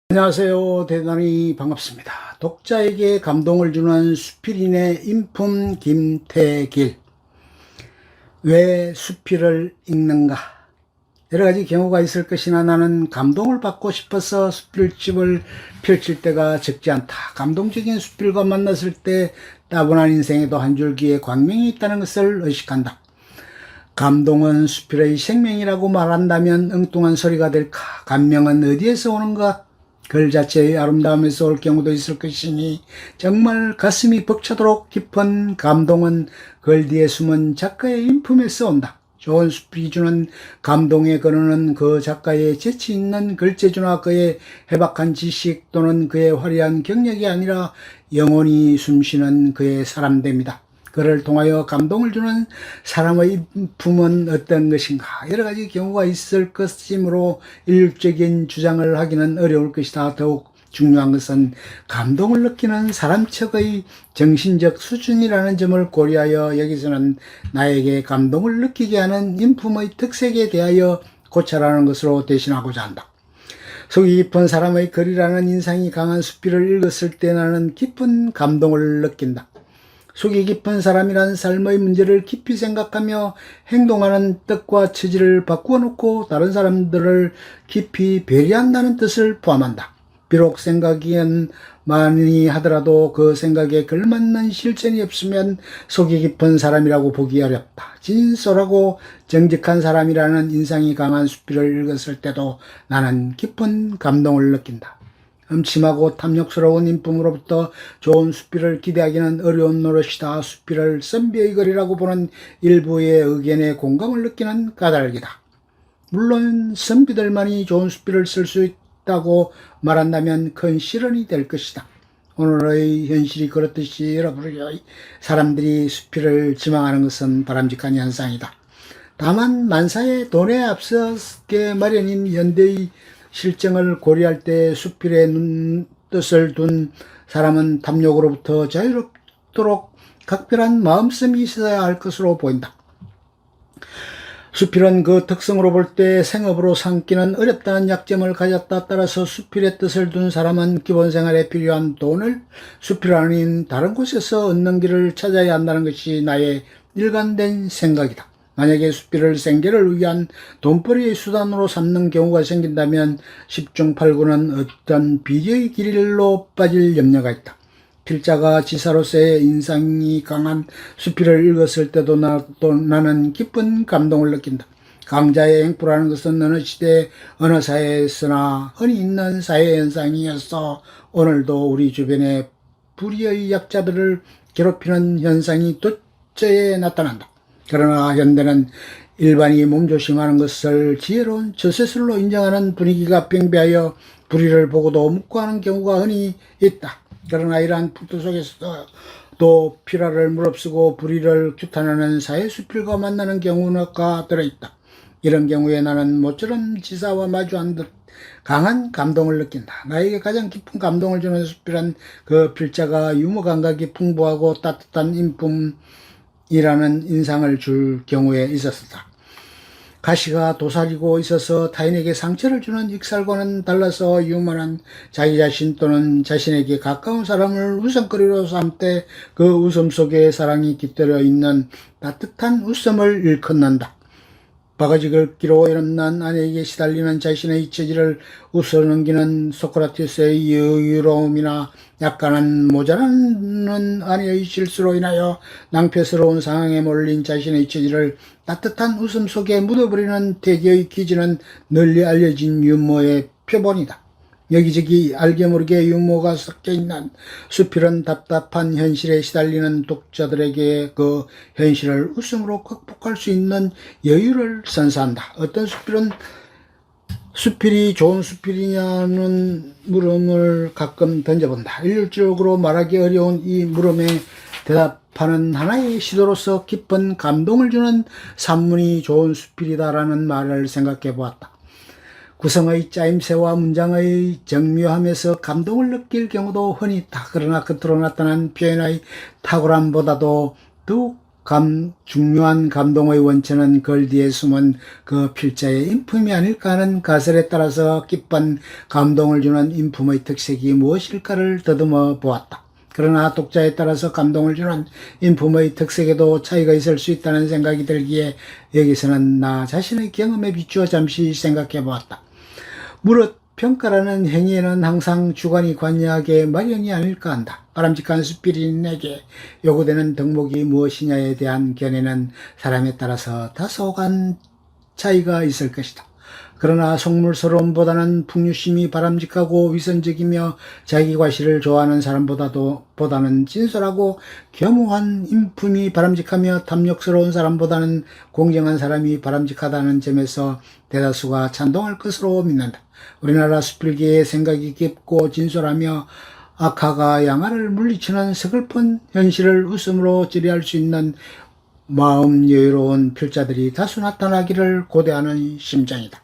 안녕하세요. 대단히 반갑습니다. 독자에게 감동을 주는 수필인의 인품 김태길. 왜 수필을 읽는가? 여러 가지 경우가 있을 것이나 나는 감동을 받고 싶어서 수필집을 펼칠 때가 적지 않다. 감동적인 수필과 만났을 때 따분한 인생에도 한 줄기의 광명이 있다는 것을 의식한다. 감동은 수필의 생명이라고 말한다면 엉뚱한 소리가 될까? 감명은 어디에서 오는가? 글 자체의 아름다움에서 올 경우도 있을 것이니 정말 가슴이 벅차도록 깊은 감동은 글 뒤에 숨은 작가의 인품에서 온다. 좋은 수필이 주는 감동의 근원은 그 작가의 재치 있는 글재주나 그의 해박한 지식 또는 그의 화려한 경력이 아니라 영원히 숨쉬는 그의 사람됨이다. 그를 통하여 감동을 주는 사람의 품은 어떤 것인가? 여러 가지 경우가 있을 것이므로 일률적인 주장을 하기는 어려울 것이다. 더욱 중요한 것은 감동을 느끼는 사람 척의 정신적 수준이라는 점을 고려하여 여기서는 나에게 감동을 느끼게 하는 인품의 특색에 대하여 고찰하는 것으로 대신하고자 한다. 속이 깊은 사람의 글이라는 인상이 강한 수필을 읽었을 때 나는 깊은 감동을 느낀다. 속이 깊은 사람이란 삶의 문제를 깊이 생각하며 행동하는 뜻과 처지를 바꾸어 놓고 다른 사람들을 깊이 배려한다는 뜻을 포함한다. 비록 생각이 많이 하더라도 그 생각에 걸맞는 실천이 없으면 속이 깊은 사람이라고 보기 어렵다. 진솔하고 정직한 사람이라는 인상이 강한 수필을 읽었을 때도 나는 깊은 감동을 느낀다. 음침하고 탐욕스러운 인품으로부터 좋은 수필을 기대하기는 어려운 노릇이다. 수필을 선비의 글이라고 보는 일부의 의견에 공감을 느끼는 까닭이다. 물론 선비들만이 좋은 수필을 쓸 수 있다고 말한다면 큰 실언이 될 것이다. 오늘의 현실이 그렇듯이 여러분의 사람들이 수필을 지망하는 것은 바람직한 현상이다. 다만 만사의 돈에 앞서게 마련인 현대의 실정을 고려할 때 수필의 뜻을 둔 사람은 탐욕으로부터 자유롭도록 각별한 마음씀이 있어야 할 것으로 보인다. 수필은 그 특성으로 볼 때 생업으로 삼기는 어렵다는 약점을 가졌다. 따라서 수필의 뜻을 둔 사람은 기본 생활에 필요한 돈을 수필 아닌 다른 곳에서 얻는 길을 찾아야 한다는 것이 나의 일관된 생각이다. 만약에 수필을 생계를 위한 돈벌이의 수단으로 삼는 경우가 생긴다면 10중 8구는 어떤 비리의 길로 빠질 염려가 있다. 필자가 지사로서의 인상이 강한 수필을 읽었을 때도 나는 깊은 감동을 느낀다. 강자의 행포라는 것은 어느 시대 어느 사회에서나 흔히 있는 사회 현상이어서 오늘도 우리 주변에 불의의 약자들을 괴롭히는 현상이 도처에 나타난다. 그러나 현대는 일반이 몸조심하는 것을 지혜로운 저세술로 인정하는 분위기가 팽배하여 불의를 보고도 묵고하는 경우가 흔히 있다. 그러나 이러한 풍토 속에서도 또 필화를 무릅쓰고 불의를 규탄하는 사회수필과 만나는 경우가 들어있다. 이런 경우에 나는 모처럼 지사와 마주한 듯 강한 감동을 느낀다. 나에게 가장 깊은 감동을 주는 수필은 그 필자가 유머 감각이 풍부하고 따뜻한 인품 이라는 인상을 줄 경우에 있었다. 가시가 도사리고 있어서 타인에게 상처를 주는 익살과는 달라서 유머는 자기 자신 또는 자신에게 가까운 사람을 웃음거리로 삼때 그 웃음 속에 사랑이 깃들어 있는 따뜻한 웃음을 일컫는다. 바가지 긁기로 일어난 아내에게 시달리는 자신의 처지를 웃어넘기는 소크라테스의 여유로움이나 약간은 모자라는 아내의 실수로 인하여 낭패스러운 상황에 몰린 자신의 처지를 따뜻한 웃음 속에 묻어버리는 태교의 기지는 널리 알려진 유머의 표본이다. 여기저기 알게 모르게 유머가 섞여있는 수필은 답답한 현실에 시달리는 독자들에게 그 현실을 웃음으로 극복할 수 있는 여유를 선사한다. 어떤 수필이 좋은 수필이냐는 물음을 가끔 던져본다. 일률적으로 말하기 어려운 이 물음에 대답하는 하나의 시도로서 깊은 감동을 주는 산문이 좋은 수필이다라는 말을 생각해 보았다. 구성의 짜임새와 문장의 정묘함에서 감동을 느낄 경우도 흔히 있다. 그러나 겉으로 나타난 표현의 탁월함보다도 더욱 중요한 감동의 원천은 글 뒤에 숨은 그 필자의 인품이 아닐까 하는 가설에 따라서 깊은 감동을 주는 인품의 특색이 무엇일까를 더듬어 보았다. 그러나 독자에 따라서 감동을 주는 인품의 특색에도 차이가 있을 수 있다는 생각이 들기에 여기서는 나 자신의 경험에 비추어 잠시 생각해 보았다. 무릇 평가라는 행위에는 항상 주관이 관여하게 마련이 아닐까 한다. 바람직한 수필인에게 요구되는 덕목이 무엇이냐에 대한 견해는 사람에 따라서 다소간 차이가 있을 것이다. 그러나 속물스러움보다는 풍류심이 바람직하고 위선적이며 자기 과시를 좋아하는 사람보다는 진솔하고 겸허한 인품이 바람직하며 탐욕스러운 사람보다는 공정한 사람이 바람직하다는 점에서 대다수가 찬동할 것으로 믿는다. 우리나라 수필계의 생각이 깊고 진솔하며 악화가 양화를 물리치는 서글픈 현실을 웃음으로 처리할 수 있는 마음 여유로운 필자들이 다수 나타나기를 고대하는 심정이다.